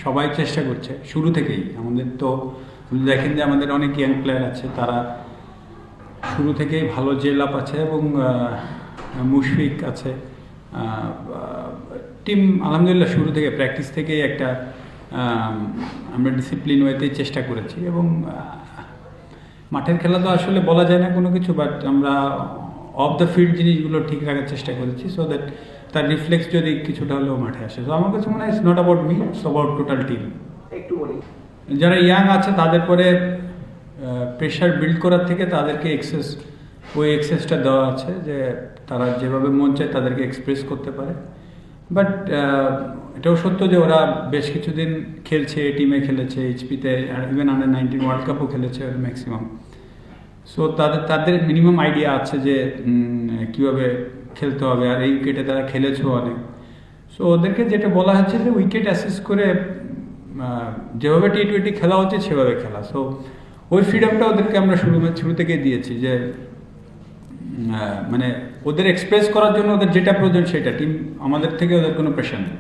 সবাই চেষ্টা করছে শুরু থেকেই। আমাদের তো দেখেন যে আমাদের অনেক ইয়াং প্লেয়ার আছে, তারা শুরু থেকেই ভালো জেল আপ আছে এবং মুশফিক আছে। টিম আলহামদুলিল্লাহ শুরু থেকে প্র্যাকটিস থেকেই একটা আমরা ডিসিপ্লিন ওয়েতেই চেষ্টা করেছি এবং মাঠের খেলা তো আসলে বলা যায় না কোনো কিছু, বাট আমরা অফ দ্য ফিল্ড জিনিসগুলো ঠিক রাখার চেষ্টা করেছি সো দ্যাট তার রিফ্লেক্স যদি কিছুটা হলেও মাঠে আসে। তো আমার কাছে মনে হয় it's not about me, it's about total team. একটু বলি, যারা ইয়াং আছে তাদের পরে প্রেশার বিল্ড করার থেকে তাদেরকে ওই এক্সেসটা দেওয়া আছে যে তারা যেভাবে মন চায় তাদেরকে এক্সপ্রেস করতে পারে। বাট এটাও সত্য যে ওরা বেশ কিছুদিন খেলছে, টিমে খেলেছে, এইচপিতে, ইভেন আন্ডার-19 ওয়ার্ল্ড কাপও খেলেছে ম্যাক্সিমাম। সো তাদের মিনিমাম আইডিয়া আছে যে কীভাবে খেলতে হবে, আর এই উইকেটে তারা খেলেছেও অনেক। সো ওদেরকে যেটা বলা হচ্ছে যে উইকেট অ্যাসেস করে যেভাবে টি20 খেলা হচ্ছে সেভাবে খেলা। সো ওই ফ্রিডমটা ওদেরকে আমরা শুরু থেকে দিয়েছি যে মানে ওদের এক্সপ্রেস করার জন্য ওদের যেটা প্রয়োজন সেটা, টিম আমাদের থেকে ওদের কোনো প্রেশার নেই।